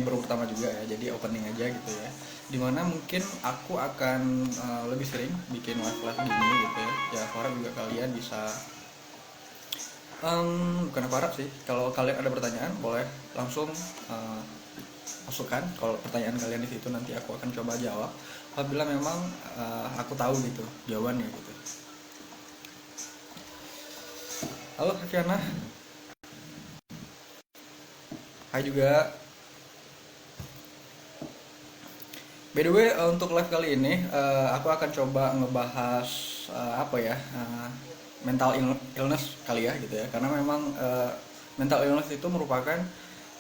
baru pertama juga ya, jadi opening aja gitu ya. Dimana mungkin aku akan lebih sering bikin live gini gitu ya. Ya aku harap juga kalian bisa bukan aku harap sih, kalau kalian ada pertanyaan boleh langsung eh, masukkan. Kalau pertanyaan kalian di situ nanti aku akan coba jawab apabila memang aku tahu gitu jawabannya gitu. Halo Hafiana, hai juga. By the way, untuk live kali ini aku akan coba ngebahas apa ya, mental illness kali ya gitu ya, karena memang mental illness itu merupakan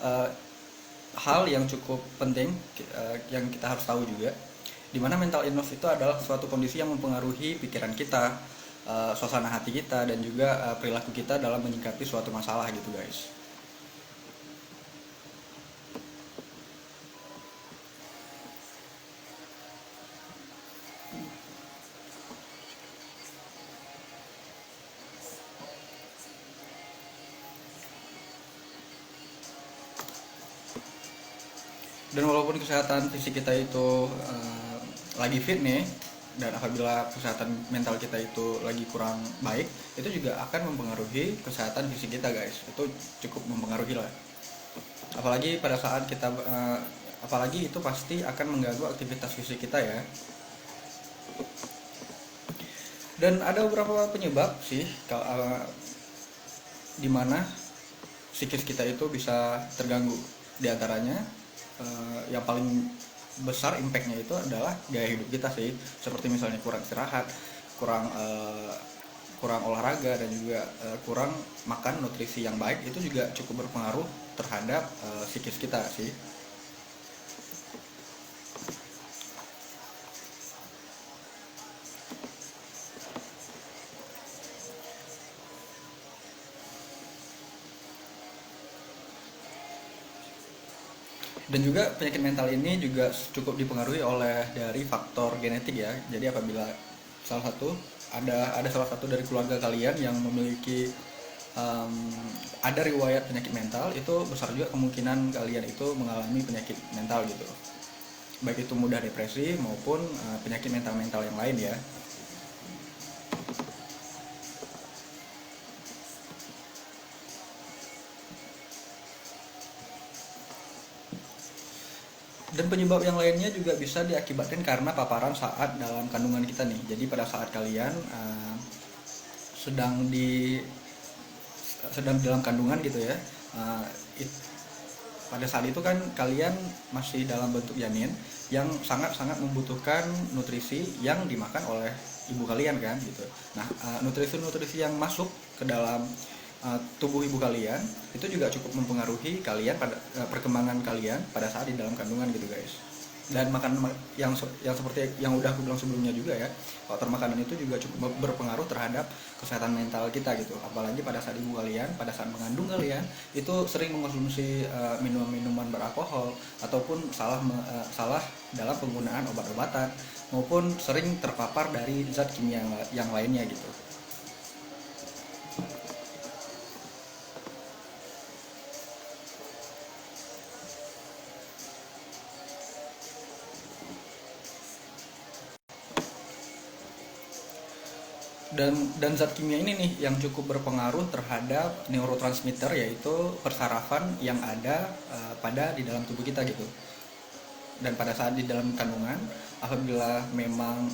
uh, hal yang cukup penting yang kita harus tahu juga, dimana mental illness itu adalah suatu kondisi yang mempengaruhi pikiran kita, suasana hati kita, dan juga perilaku kita dalam menyikapi suatu masalah gitu guys. Dan walaupun kesehatan fisik kita itu lagi fit nih, dan apabila kesehatan mental kita itu lagi kurang baik, itu juga akan mempengaruhi kesehatan fisik kita guys. Itu cukup mempengaruhi lah. Apalagi pada saat kita apalagi itu pasti akan mengganggu aktivitas fisik kita ya. Dan ada beberapa penyebab sih di mana psikis kita itu bisa terganggu. Di antaranya yang paling besar impactnya itu adalah gaya hidup kita sih, seperti misalnya kurang istirahat, kurang kurang olahraga, dan juga kurang makan nutrisi yang baik, itu juga cukup berpengaruh terhadap psikis kita sih. Dan juga penyakit mental ini juga cukup dipengaruhi oleh dari faktor genetik ya. Jadi apabila salah satu ada salah satu dari keluarga kalian yang memiliki um, ada riwayat penyakit mental, itu besar juga kemungkinan kalian itu mengalami penyakit mental gitu. Baik itu mudah depresi maupun penyakit mental-mental yang lain ya. Dan penyebab yang lainnya juga bisa diakibatkan karena paparan saat dalam kandungan kita nih. Jadi pada saat kalian sedang di sedang dalam kandungan gitu ya, uh, it- pada saat itu kan kalian masih dalam bentuk janin yang sangat-sangat membutuhkan nutrisi yang dimakan oleh ibu kalian kan gitu. Nah, nutrisi-nutrisi yang masuk ke dalam tubuh ibu kalian itu juga cukup mempengaruhi kalian pada perkembangan kalian pada saat di dalam kandungan gitu guys. Dan makan yang seperti yang udah aku bilang sebelumnya juga ya, faktor makanan itu juga cukup berpengaruh terhadap kesehatan mental kita gitu. Apalagi pada saat ibu kalian, pada saat mengandung kalian itu sering mengkonsumsi minuman-minuman beralkohol, ataupun salah dalam penggunaan obat-obatan, maupun sering terpapar dari zat kimia yang lainnya gitu. Dan zat kimia ini nih yang cukup berpengaruh terhadap neurotransmitter, yaitu persarafan yang ada pada di dalam tubuh kita gitu. Dan pada saat di dalam kandungan, apabila memang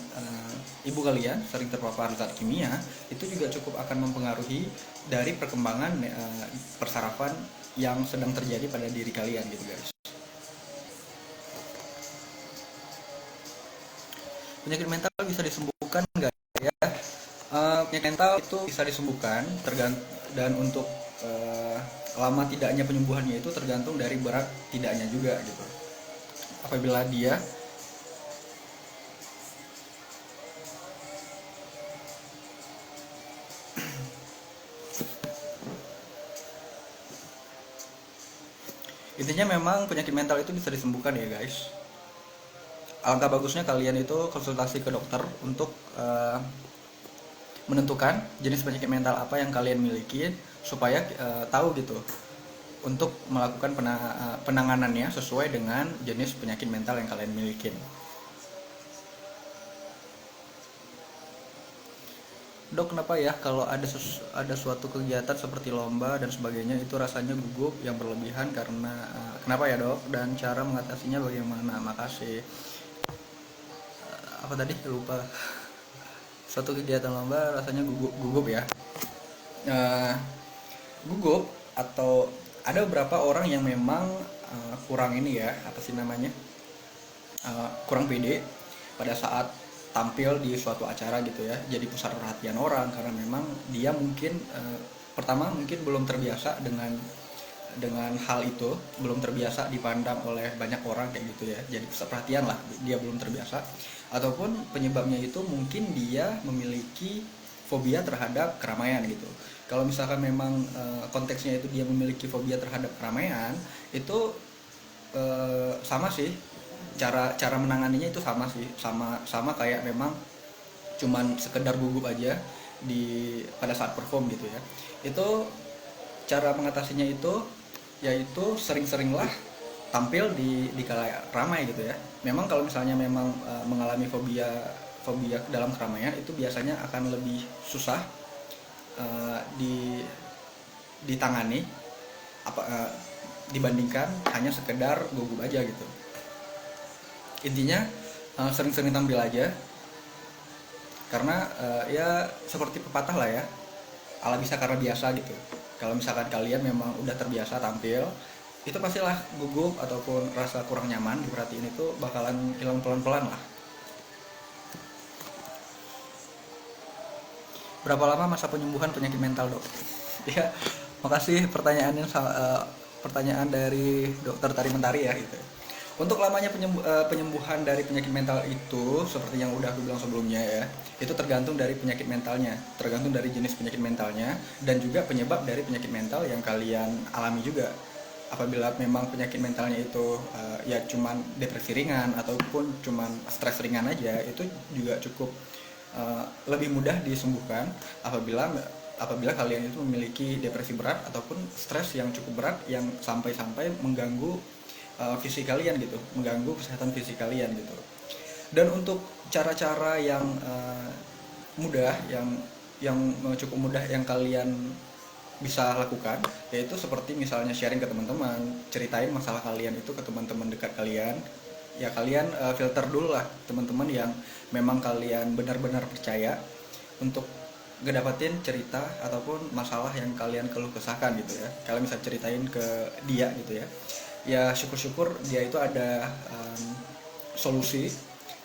ibu kalian sering terpapar zat kimia, itu juga cukup akan mempengaruhi dari perkembangan persarafan yang sedang terjadi pada diri kalian gitu guys. Penyakit mental bisa disembuhkan nggak ya? Penyakit mental itu bisa disembuhkan, dan untuk lama tidaknya penyembuhannya itu tergantung dari berat tidaknya juga gitu. Apabila dia intinya memang penyakit mental itu bisa disembuhkan ya guys. Alangkah bagusnya kalian itu konsultasi ke dokter untuk menentukan jenis penyakit mental apa yang kalian miliki, supaya tahu gitu untuk melakukan penanganannya sesuai dengan jenis penyakit mental yang kalian miliki. Dok, kenapa ya kalau ada suatu kegiatan seperti lomba dan sebagainya itu rasanya gugup yang berlebihan karena kenapa ya dok? Dan cara mengatasinya bagaimana? Makasih. Apa tadi? Lupa. Suatu kegiatan lomba rasanya gugup ya. Eh, Gugup atau ada beberapa orang yang memang kurang ini ya, apa sih namanya? Kurang pede pada saat tampil di suatu acara gitu ya, jadi pusat perhatian orang karena memang dia mungkin pertama mungkin belum terbiasa dengan hal itu, belum terbiasa dipandang oleh banyak orang kayak gitu ya, jadi pusat perhatian lah, dia belum terbiasa, ataupun penyebabnya itu mungkin dia memiliki fobia terhadap keramaian gitu. Kalau misalkan memang konteksnya itu dia memiliki fobia terhadap keramaian, itu sama sih, cara menanganinya itu sama sih, sama kayak memang cuman sekedar gugup aja pada saat perform gitu ya. Itu cara mengatasinya itu yaitu sering-seringlah tampil di kala ramai gitu ya. Memang kalau misalnya memang mengalami fobia dalam keramaian itu biasanya akan lebih susah ditangani dibandingkan hanya sekedar gugup aja gitu. Intinya sering-sering tampil aja karena ya seperti pepatah lah ya, ala bisa karena biasa gitu. Kalau misalkan kalian memang udah terbiasa tampil, itu pastilah gugup ataupun rasa kurang nyaman diperhatiin itu bakalan hilang pelan-pelan lah. Berapa lama masa penyembuhan penyakit mental dok? Ya, makasih pertanyaan dari dokter Tari Mentari ya gitu. Untuk lamanya penyembuhan dari penyakit mental itu seperti yang udah aku bilang sebelumnya ya, itu tergantung dari penyakit mentalnya, tergantung dari jenis penyakit mentalnya dan juga penyebab dari penyakit mental yang kalian alami juga. Apabila memang penyakit mentalnya itu ya cuman depresi ringan ataupun cuman stres ringan aja, itu juga cukup lebih mudah disembuhkan apabila kalian itu memiliki depresi berat ataupun stres yang cukup berat yang sampai mengganggu fisik kalian gitu, mengganggu kesehatan fisik kalian gitu. Dan untuk cara-cara yang mudah, yang cukup mudah yang kalian bisa lakukan, yaitu seperti misalnya sharing ke teman-teman, ceritain masalah kalian itu ke teman-teman dekat kalian. Ya kalian filter dulu lah teman-teman yang memang kalian benar-benar percaya untuk ngedapatin cerita ataupun masalah yang kalian keluh kesahkan gitu ya. Kalian bisa ceritain ke dia gitu ya. Ya syukur-syukur dia itu ada solusi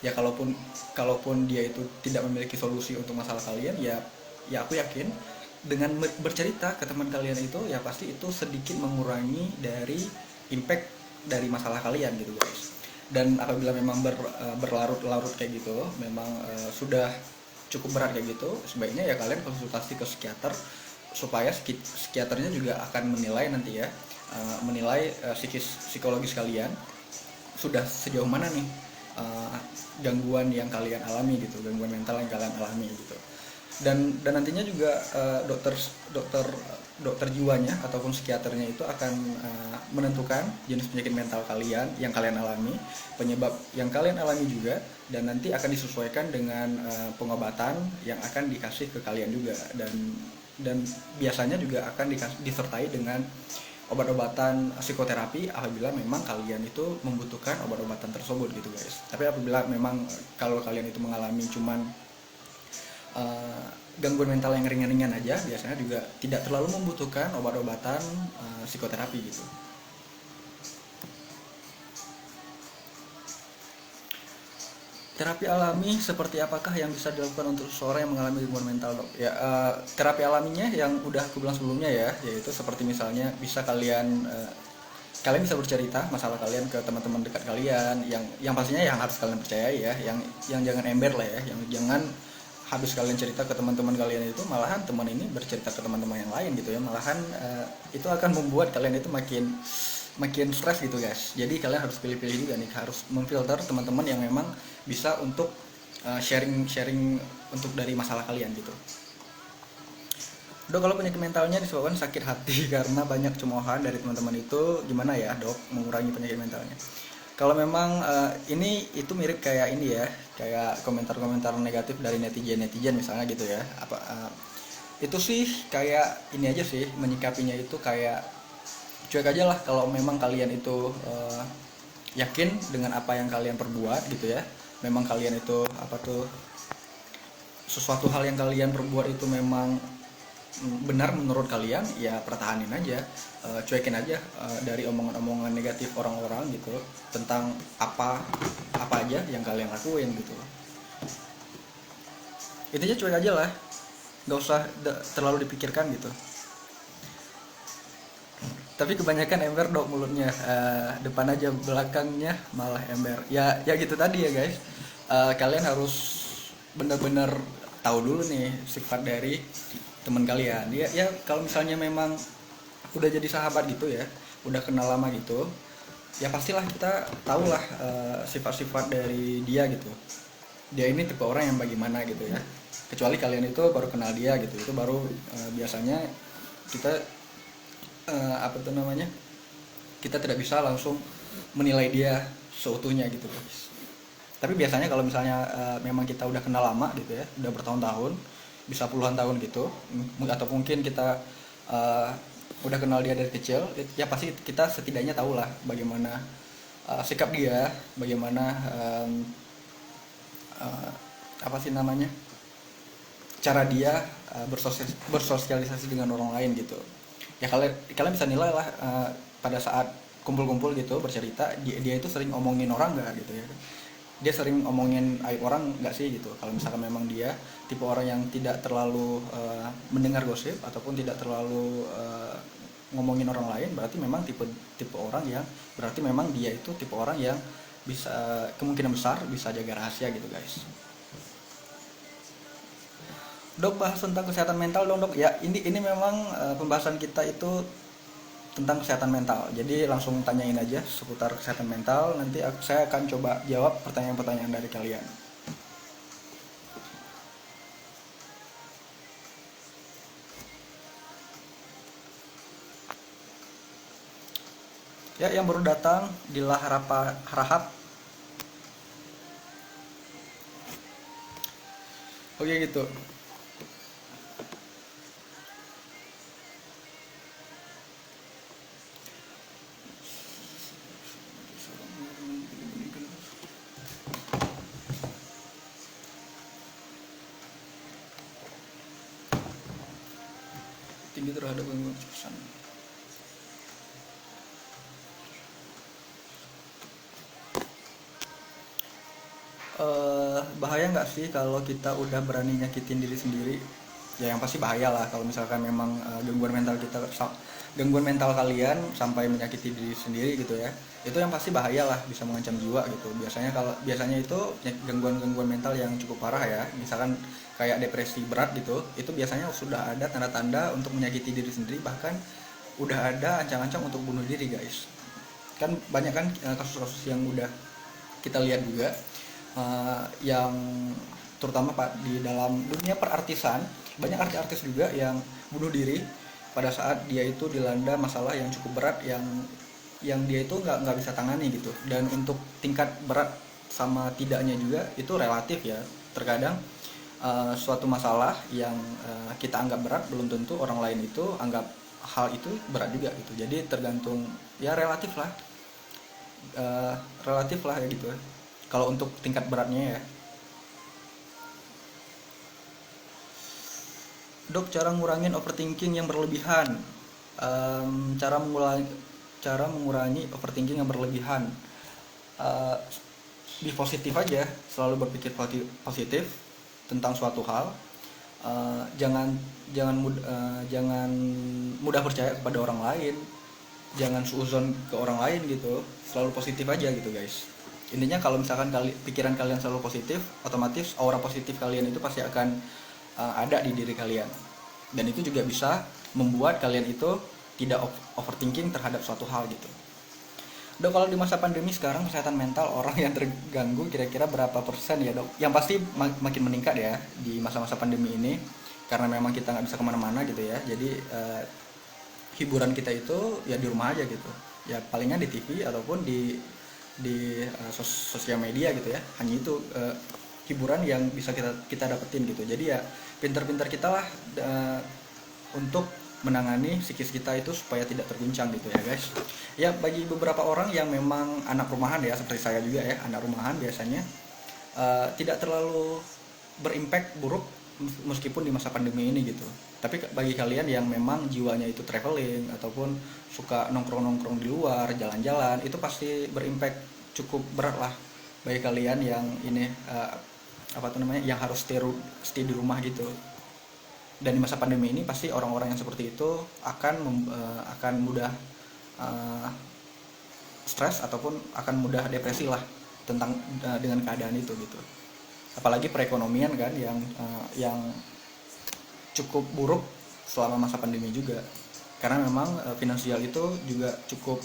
ya. Kalaupun dia itu tidak memiliki solusi untuk masalah kalian, ya aku yakin dengan bercerita ke teman kalian itu ya pasti itu sedikit mengurangi dari impact dari masalah kalian gitu guys. Dan apabila memang berlarut-larut kayak gitu, memang sudah cukup berat kayak gitu, sebaiknya ya kalian konsultasi ke psikiater supaya psikiaternya juga akan menilai nanti ya, menilai psikologis kalian sudah sejauh mana nih gangguan yang kalian alami gitu, gangguan mental yang kalian alami gitu. Dan nantinya juga dokter jiwanya ataupun psikiaternya itu akan menentukan jenis penyakit mental kalian yang kalian alami, penyebab yang kalian alami juga, dan nanti akan disesuaikan dengan pengobatan yang akan dikasih ke kalian juga, dan biasanya juga akan disertai dengan obat-obatan psikoterapi apabila memang kalian itu membutuhkan obat-obatan tersebut gitu guys. Tapi apabila memang kalau kalian itu mengalami cuman gangguan mental yang ringan-ringan aja, biasanya juga tidak terlalu membutuhkan obat-obatan psikoterapi gitu. Terapi alami seperti apakah yang bisa dilakukan untuk seseorang yang mengalami gangguan mental dok? Ya terapi alaminya yang udah aku bilang sebelumnya ya, yaitu seperti misalnya bisa kalian bisa bercerita masalah kalian ke teman-teman dekat kalian yang pastinya yang harus kalian percayai ya, yang jangan ember lah ya, yang jangan habis kalian cerita ke teman-teman kalian itu malahan teman ini bercerita ke teman-teman yang lain gitu ya, malahan itu akan membuat kalian itu makin stres gitu guys. Jadi kalian harus pilih-pilih juga nih, harus memfilter teman-teman yang memang bisa untuk sharing untuk dari masalah kalian gitu. Dok, kalau penyakit mentalnya disebabkan sakit hati karena banyak cemoohan dari teman-teman itu gimana ya dok mengurangi penyakit mentalnya? Kalau memang ini itu mirip kayak ini ya, kayak komentar-komentar negatif dari netizen misalnya gitu ya. Itu sih kayak ini aja sih, menyikapinya itu kayak cuek aja lah. Kalau memang kalian itu yakin dengan apa yang kalian perbuat gitu ya, memang kalian itu sesuatu hal yang kalian perbuat itu memang benar menurut kalian, ya pertahanin aja, cuekin aja dari omongan-omongan negatif orang-orang gitu tentang apa aja yang kalian lakuin gitu. Intinya cuek aja lah, nggak usah terlalu dipikirkan gitu. Tapi kebanyakan ember dok mulutnya, depan aja belakangnya malah ember. Ya gitu tadi ya guys. Kalian harus benar-benar tahu dulu nih sifat dari teman kalian. Ya kalau misalnya memang udah jadi sahabat gitu ya, udah kenal lama gitu, ya pastilah kita tahulah sifat-sifat dari dia gitu. Dia ini tipe orang yang bagaimana gitu ya. Kecuali kalian itu baru kenal dia gitu, itu baru biasanya kita kita tidak bisa langsung menilai dia seutuhnya gitu guys. Tapi biasanya kalau misalnya memang kita udah kenal lama gitu ya, udah bertahun-tahun, bisa puluhan tahun gitu, atau mungkin kita udah kenal dia dari kecil, ya pasti kita setidaknya tahu lah bagaimana sikap dia, bagaimana cara dia bersosialisasi dengan orang lain gitu. Ya kalian bisa nilai lah pada saat kumpul-kumpul gitu bercerita, dia itu sering omongin orang nggak gitu ya, dia sering omongin aib orang nggak sih gitu. Kalau misalkan memang dia tipe orang yang tidak terlalu mendengar gosip ataupun tidak terlalu ngomongin orang lain, berarti memang tipe orang yang, berarti memang dia itu tipe orang yang bisa kemungkinan besar bisa jaga rahasia gitu guys. Dok, bahas tentang kesehatan mental dong dok. Ya ini memang pembahasan kita itu tentang kesehatan mental. Jadi langsung tanyain aja seputar kesehatan mental. Nanti saya akan coba jawab pertanyaan-pertanyaan dari kalian. Ya, yang baru datang Dilah Harahap. Oke gitu. Tinggi terhadap gangguan kecemasan. Bahaya nggak sih kalau kita udah berani nyakitin diri sendiri? Ya yang pasti bahaya lah kalau misalkan memang gangguan mental kalian sampai menyakiti diri sendiri gitu ya. Itu yang pasti bahaya lah, bisa mengancam jiwa gitu. Biasanya itu gangguan mental yang cukup parah ya, misalkan kayak depresi berat gitu, itu biasanya sudah ada tanda-tanda untuk menyakiti diri sendiri, bahkan udah ada ancang-ancang untuk bunuh diri guys. Kan banyak kan kasus-kasus yang udah kita lihat juga, yang terutama di dalam dunia perartisan, banyak artis-artis juga yang bunuh diri pada saat dia itu dilanda masalah yang cukup berat, yang dia itu nggak bisa tangani gitu. Dan untuk tingkat berat sama tidaknya juga itu relatif ya. Terkadang suatu masalah yang kita anggap berat belum tentu orang lain itu anggap hal itu berat juga gitu. Jadi tergantung, ya relatif lah ya gitu kalau untuk tingkat beratnya ya. Dok, cara ngurangin overthinking yang berlebihan. Cara mengurangi overthinking yang berlebihan, be positif aja, selalu berpikir positif tentang suatu hal. Jangan mudah percaya kepada orang lain, jangan suuzon ke orang lain gitu, selalu positif aja gitu guys. Intinya kalau misalkan pikiran kalian selalu positif, otomatis aura positif kalian itu pasti akan ada di diri kalian, dan itu juga bisa membuat kalian itu tidak overthinking terhadap suatu hal gitu. Dok, kalau di masa pandemi sekarang kesehatan mental orang yang terganggu kira-kira berapa persen ya dok? Yang pasti makin meningkat ya di masa-masa pandemi ini. karena memang kita nggak bisa kemana-mana gitu ya. Jadi hiburan kita itu ya di rumah aja gitu, ya palingan di TV ataupun di sosial media gitu ya. Hanya itu hiburan yang bisa kita dapetin gitu. Jadi ya pintar-pintar kita lah untuk menangani psikis kita itu supaya tidak terguncang gitu ya guys. Ya bagi beberapa orang yang memang anak rumahan ya, seperti saya juga ya, anak rumahan biasanya tidak terlalu berimpact buruk meskipun di masa pandemi ini gitu. Tapi bagi kalian yang memang jiwanya itu traveling ataupun suka nongkrong-nongkrong di luar, jalan-jalan, itu pasti berimpact cukup berat lah bagi kalian yang ini yang harus stay di rumah gitu. Dan di masa pandemi ini pasti orang-orang yang seperti itu akan mudah stres ataupun akan mudah depresi lah tentang dengan keadaan itu gitu. Apalagi perekonomian kan yang cukup buruk selama masa pandemi juga, karena memang finansial itu juga cukup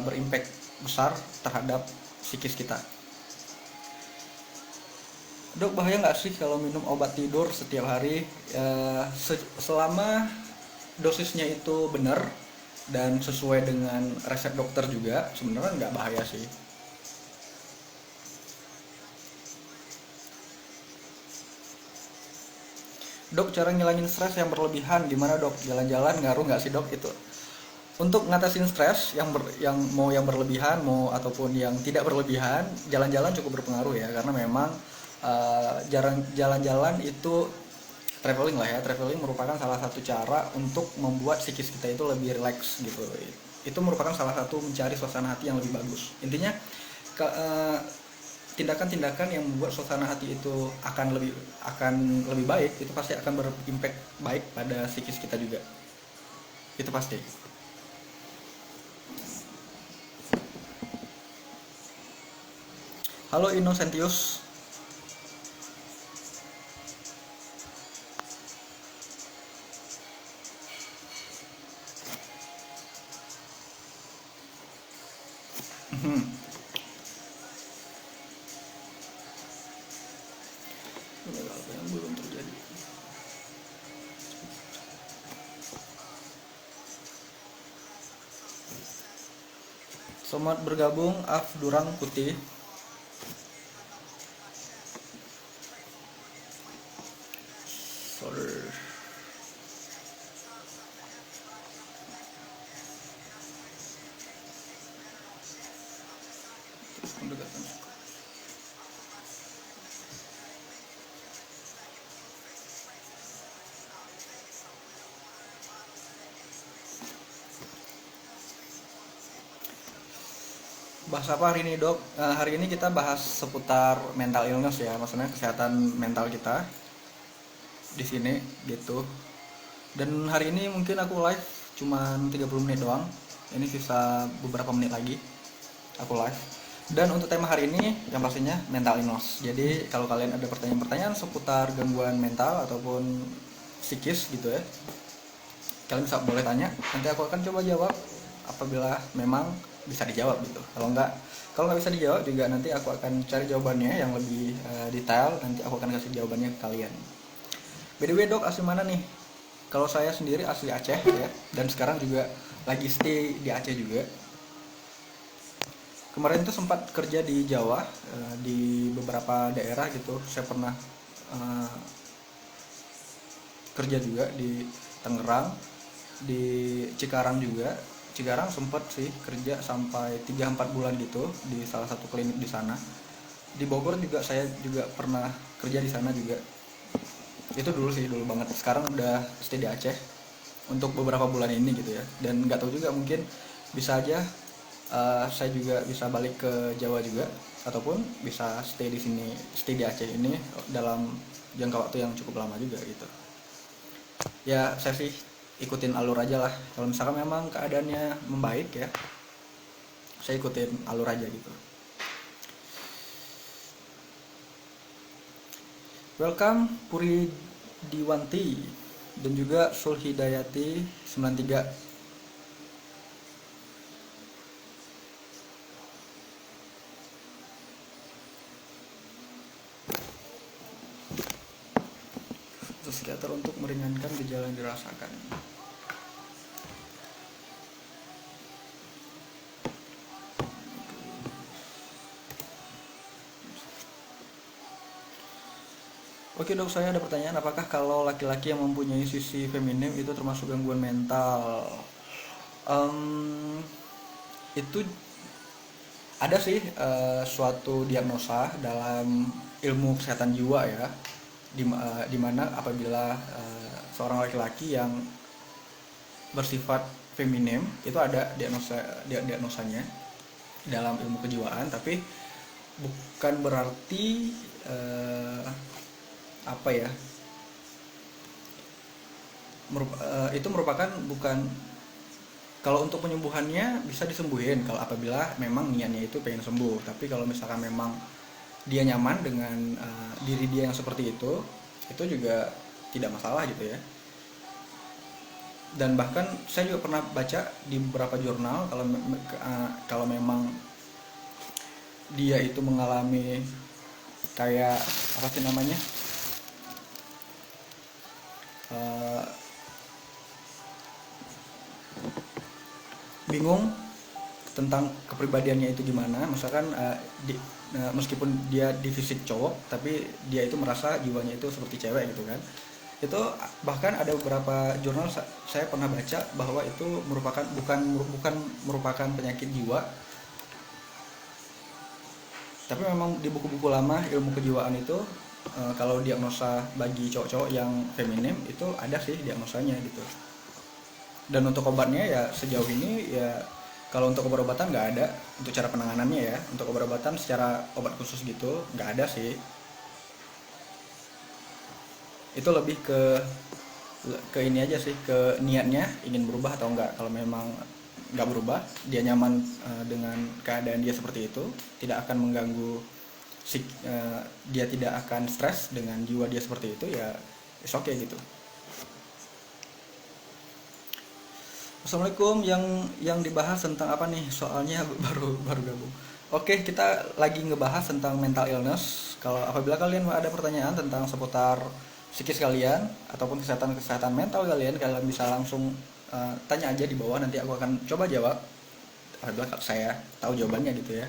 berimpact besar terhadap psikis kita. Dok, bahaya nggak sih kalau minum obat tidur setiap hari? Selama dosisnya itu benar dan sesuai dengan resep dokter juga, sebenarnya nggak bahaya sih. Dok, cara ngilangin stres yang berlebihan gimana dok? Jalan-jalan ngaruh nggak sih dok itu? Untuk ngatasin stres yang berlebihan mau ataupun yang tidak berlebihan, jalan-jalan cukup berpengaruh ya, karena memang jalan-jalan itu traveling lah ya. Traveling merupakan salah satu cara untuk membuat psikis kita itu lebih rileks gitu. Itu merupakan salah satu mencari suasana hati yang lebih bagus. Intinya tindakan-tindakan yang membuat suasana hati itu akan lebih baik, itu pasti akan berimpact baik pada psikis kita juga. Itu pasti. Halo Innocentius. Apa yang belum terjadi? Selamat bergabung Af Durang Putih. Sorry. Bahas apa hari ini dok? Hari ini kita bahas seputar mental illness ya, maksudnya kesehatan mental kita di sini gitu. Dan hari ini mungkin aku live cuman 30 menit doang. Ini sisa beberapa menit lagi aku live. Dan untuk tema hari ini yang pastinya mental illness. Jadi kalau kalian ada pertanyaan-pertanyaan seputar gangguan mental ataupun psikis gitu ya, kalian bisa boleh tanya. Nanti aku akan coba jawab apabila memang bisa dijawab gitu. Kalau nggak bisa dijawab juga, nanti aku akan cari jawabannya yang lebih detail. Nanti aku akan kasih jawabannya ke kalian. By the way dok, asli mana nih? Kalau saya sendiri asli Aceh ya, dan sekarang juga lagi stay di Aceh juga. Kemarin tuh sempat kerja di Jawa, di beberapa daerah gitu. Saya pernah kerja juga di Tangerang, di Cikarang juga. Cikarang sempat sih kerja sampai 3-4 bulan gitu di salah satu klinik di sana. Di Bogor juga saya juga pernah kerja di sana juga. Itu dulu banget. Sekarang udah stay di Aceh untuk beberapa bulan ini gitu ya. Dan nggak tahu juga, mungkin bisa aja saya juga bisa balik ke Jawa juga, ataupun bisa stay di Aceh ini dalam jangka waktu yang cukup lama juga gitu. Ya saya sih ikutin alur aja lah. Kalau misalkan memang keadaannya membaik ya, saya ikutin alur aja gitu. Welcome Puri Diwanti dan juga Sulhidayati 93. psikiater untuk meringankan gejala yang dirasakan. Oke dok, saya ada pertanyaan, apakah kalau laki-laki yang mempunyai sisi feminim itu termasuk gangguan mental? Itu ada sih suatu diagnosa dalam ilmu kesehatan jiwa ya, di mana apabila seorang laki-laki yang bersifat feminim itu ada diagnosanya dalam ilmu kejiwaan, tapi bukan berarti apa ya, itu merupakan bukan, kalau untuk penyembuhannya bisa disembuhin kalau apabila memang niatnya itu pengen sembuh. Tapi kalau misalkan memang dia nyaman dengan diri dia yang seperti itu juga tidak masalah gitu ya. Dan bahkan saya juga pernah baca di beberapa jurnal kalau memang dia itu mengalami kayak apa sih namanya, bingung tentang kepribadiannya itu gimana, misalkan meskipun dia di fisik cowok tapi dia itu merasa jiwanya itu seperti cewek gitu kan. Itu bahkan ada beberapa jurnal saya pernah baca bahwa itu bukan merupakan penyakit jiwa, tapi memang di buku-buku lama ilmu kejiwaan itu kalau diagnosa bagi cowok-cowok yang feminim itu ada sih diagnosanya gitu. Dan untuk obatnya ya sejauh ini ya, kalau untuk obat-obatan nggak ada. Untuk cara penanganannya ya, untuk obat-obatan secara obat khusus gitu nggak ada sih. Itu lebih ke ini aja sih, ke niatnya ingin berubah atau enggak. Kalau memang nggak berubah, dia nyaman dengan keadaan dia seperti itu, tidak akan mengganggu dia tidak akan stres dengan jiwa dia seperti itu, ya it's okay gitu. Assalamualaikum, yang dibahas tentang apa nih? Soalnya baru gabung. Oke, kita lagi ngebahas tentang mental illness. Kalau apabila kalian ada pertanyaan tentang seputar psikis kalian ataupun kesehatan mental kalian bisa langsung tanya aja di bawah, nanti aku akan coba jawab apabila saya tahu jawabannya gitu ya.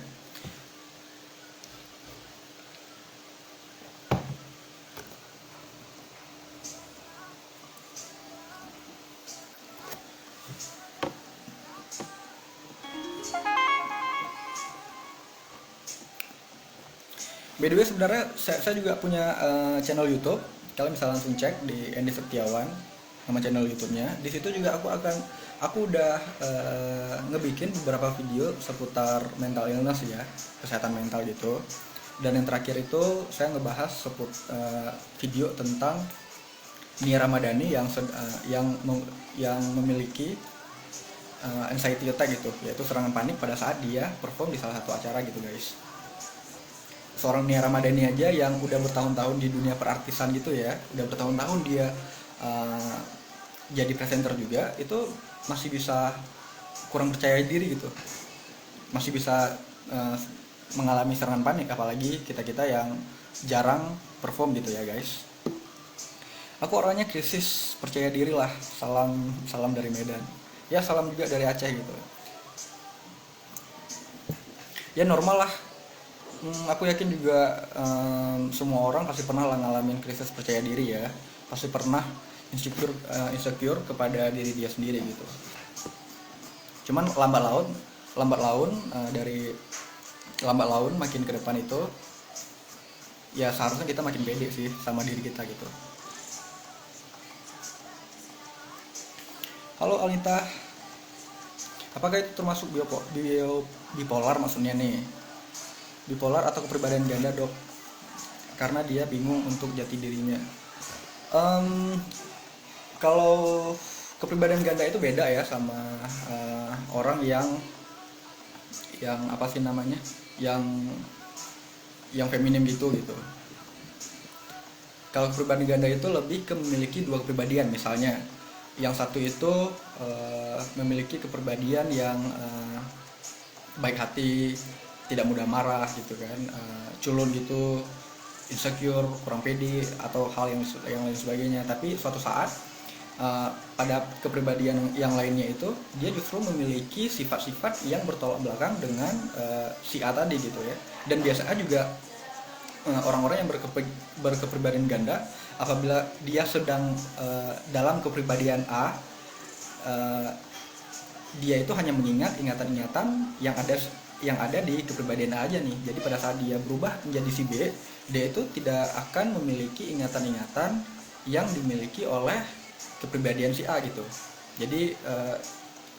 By the way, sebenarnya saya juga punya channel YouTube. Kalian bisa langsung cek di Andy Setiawan, nama channel YouTube-nya. Di situ juga aku udah ngebikin beberapa video seputar mental illness ya, kesehatan mental gitu. Dan yang terakhir itu saya ngebahas video tentang Nia Ramadhani yang memiliki anxiety attack gitu, yaitu serangan panik pada saat dia perform di salah satu acara gitu guys. Seorang Nia Ramadhani aja yang udah bertahun-tahun di dunia perartisan gitu ya, udah bertahun-tahun dia jadi presenter juga, itu masih bisa kurang percaya diri gitu, masih bisa mengalami serangan panik, apalagi kita yang jarang perform gitu ya guys. Aku orangnya krisis percaya diri lah, salam dari Medan ya, salam juga dari Aceh gitu ya, normal lah. Aku yakin juga semua orang pasti pernah lah ngalamin krisis percaya diri ya, pasti pernah insecure kepada diri dia sendiri gitu. Cuman dari lambat laun makin ke depan itu ya seharusnya kita makin pede sih sama diri kita gitu. Halo Alita, apakah itu termasuk bipolar maksudnya nih? Bipolar atau kepribadian ganda dok, karena dia bingung untuk jati dirinya. Kalau kepribadian ganda itu beda ya sama orang yang apa sih namanya, yang feminim gitu. Kalau kepribadian ganda itu lebih ke memiliki dua kepribadian, misalnya yang satu itu memiliki kepribadian yang baik hati, tidak mudah marah gitu kan, culun gitu, insecure, kurang pede atau hal yang lain sebagainya. Tapi suatu saat pada kepribadian yang lainnya itu dia justru memiliki sifat-sifat yang bertolak belakang dengan si A tadi gitu ya. Dan biasanya juga orang-orang yang berkepribadian ganda, apabila dia sedang dalam kepribadian A, dia itu hanya mengingat ingatan-ingatan yang ada di kepribadian A aja nih. Jadi pada saat dia berubah menjadi si B, dia itu tidak akan memiliki ingatan-ingatan yang dimiliki oleh kepribadian si A gitu. Jadi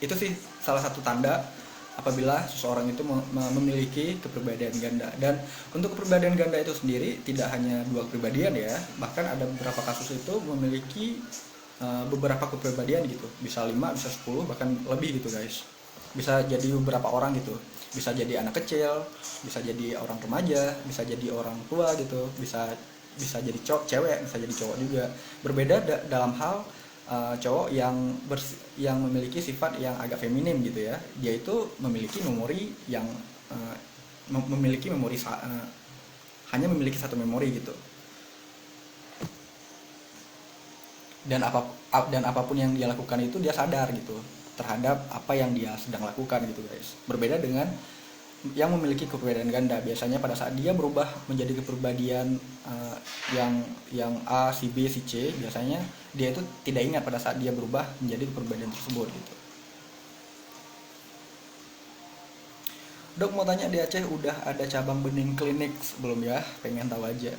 itu sih salah satu tanda apabila seseorang itu memiliki kepribadian ganda. Dan untuk kepribadian ganda itu sendiri tidak hanya 2 kepribadian ya, bahkan ada beberapa kasus itu memiliki beberapa kepribadian gitu, bisa 5, bisa 10, bahkan lebih gitu guys. Bisa jadi beberapa orang gitu, bisa jadi anak kecil, bisa jadi orang remaja, bisa jadi orang tua gitu, bisa jadi cewek, bisa jadi cowok juga. Berbeda dalam hal cowok yang memiliki sifat yang agak feminim gitu ya, dia itu memiliki memori yang hanya memiliki satu memori gitu. Dan apapun yang dia lakukan itu dia sadar gitu terhadap apa yang dia sedang lakukan gitu guys. Berbeda dengan yang memiliki kepribadian ganda, biasanya pada saat dia berubah menjadi kepribadian yang A, si B, si C, biasanya dia itu tidak ingat pada saat dia berubah menjadi kepribadian tersebut gitu. Dok, mau tanya, di Aceh udah ada cabang bening klinik belum ya? Pengen tahu aja.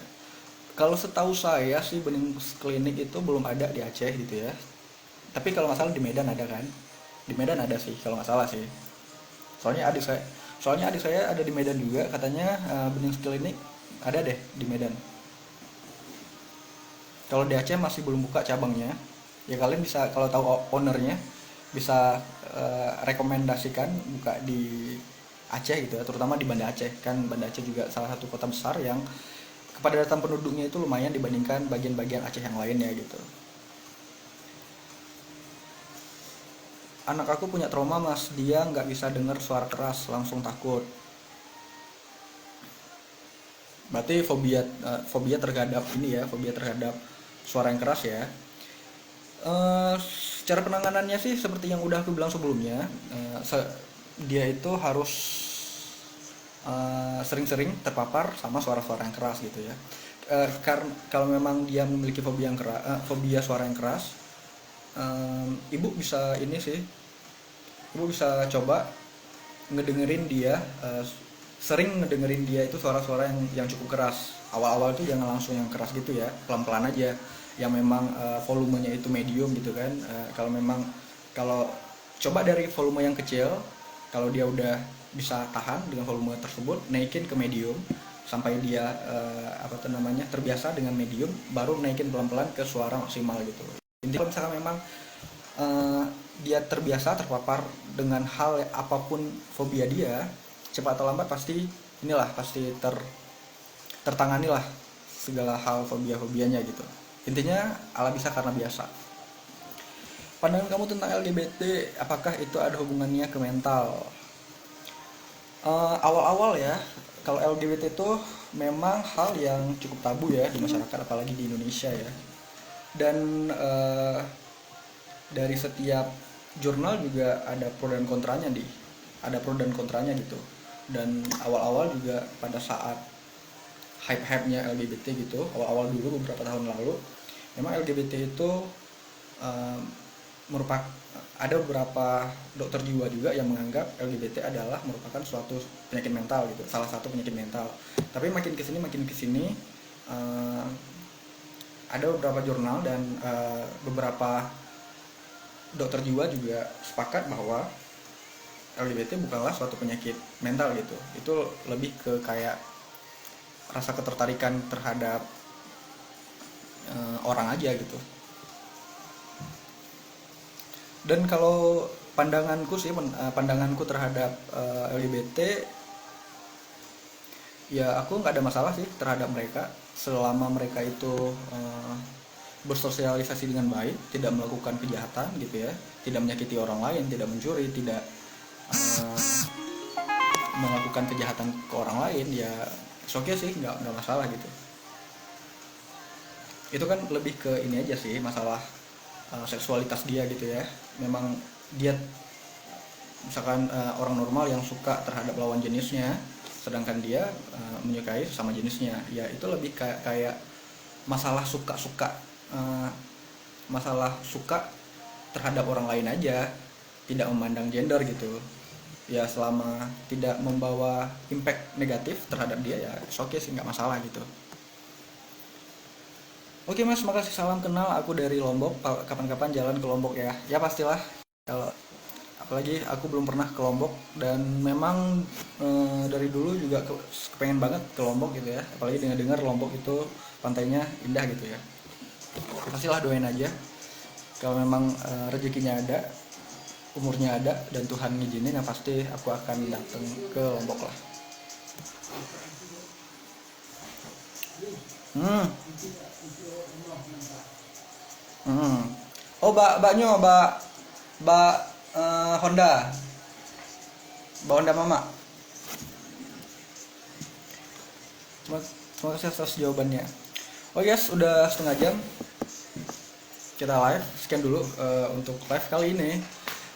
Kalau setahu saya sih bening klinik itu belum ada di Aceh gitu ya. Tapi kalau nggak salah di Medan ada kan? Di Medan ada sih kalau nggak salah sih. Soalnya adik saya ada di Medan juga, katanya bening klinik ada deh di Medan. Kalau di Aceh masih belum buka cabangnya. Ya kalian bisa, kalau tahu ownernya, bisa rekomendasikan buka di Aceh gitu ya, terutama di Banda Aceh. Kan Banda Aceh juga salah satu kota besar yang kepadatan penduduknya itu lumayan dibandingkan bagian-bagian Aceh yang lainnya gitu. Anak aku punya trauma mas, dia nggak bisa dengar suara keras, langsung takut. Berarti fobia terhadap ini ya, fobia terhadap suara yang keras ya. Cara penanganannya sih seperti yang udah aku bilang sebelumnya, dia itu harus sering-sering terpapar sama suara-suara yang keras gitu ya. Karena kalau memang dia memiliki fobia suara yang keras, ibu bisa coba ngedengerin dia, sering ngedengerin dia itu suara-suara yang cukup keras. Awal-awal itu jangan langsung yang keras gitu ya, pelan-pelan aja, yang memang volumenya itu medium gitu kan. Kalau coba dari volume yang kecil, kalau dia udah bisa tahan dengan volume tersebut, naikin ke medium sampai dia terbiasa dengan medium, baru naikin pelan-pelan ke suara maksimal gitu. Intinya kalau misalkan memang dia terbiasa terpapar dengan hal apapun fobia dia, cepat atau lambat pasti tertangani lah segala hal fobia-fobianya gitu. Intinya ala bisa karena biasa. Pandangan kamu tentang LGBT, apakah itu ada hubungannya ke mental? Awal-awal ya, kalau LGBT itu memang hal yang cukup tabu ya di masyarakat, apalagi di Indonesia ya. Dan dari setiap jurnal juga ada pro dan kontranya gitu. Dan awal-awal juga pada saat hype-nya LGBT gitu, awal-awal dulu beberapa tahun lalu, memang LGBT itu ada beberapa dokter jiwa juga yang menganggap LGBT adalah merupakan suatu penyakit mental gitu, salah satu penyakit mental. Tapi makin kesini ada beberapa jurnal dan beberapa dokter jiwa juga sepakat bahwa LGBT bukanlah suatu penyakit mental gitu. Itu lebih ke kayak rasa ketertarikan terhadap orang aja gitu. Dan kalau pandanganku terhadap LGBT, ya aku nggak ada masalah sih terhadap mereka selama mereka itu bersosialisasi dengan baik, tidak melakukan kejahatan gitu ya, tidak menyakiti orang lain, tidak mencuri, tidak melakukan kejahatan ke orang lain, ya oke sih, nggak masalah gitu. itu kan lebih ke ini aja sih, masalah seksualitas dia gitu ya. Memang dia misalkan orang normal yang suka terhadap lawan jenisnya, sedangkan dia menyukai sama jenisnya, ya itu lebih kayak masalah suka-suka, masalah suka terhadap orang lain aja, tidak memandang gender gitu. Ya selama tidak membawa impact negatif terhadap dia, ya oke sih, nggak masalah gitu. Oke mas, makasih, salam kenal, aku dari Lombok. Kapan-kapan jalan ke Lombok ya. Ya pastilah, kalau apalagi aku belum pernah ke Lombok, dan memang dari dulu juga kepengen banget ke Lombok gitu ya. Apalagi dengar-dengar Lombok itu pantainya indah gitu ya. Pastilah, doain aja kalau memang rezekinya ada, umurnya ada, dan Tuhan ngizinin, yang pasti aku akan datang ke Lombok lah. Hmm. Hmm. Oh, baknyo, bak Honda, bak Honda Mama. Terima kasih atas jawabannya. Oh yes, udah setengah jam kita live. Sekian dulu untuk live kali ini.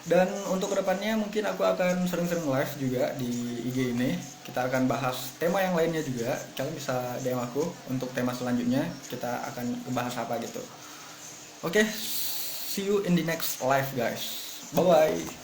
Dan untuk kedepannya mungkin aku akan sering-sering live juga di IG ini. Kita akan bahas tema yang lainnya juga. Kalian bisa DM aku untuk tema selanjutnya. Kita akan bahas apa gitu. Oke, see you in the next live guys. Bye bye.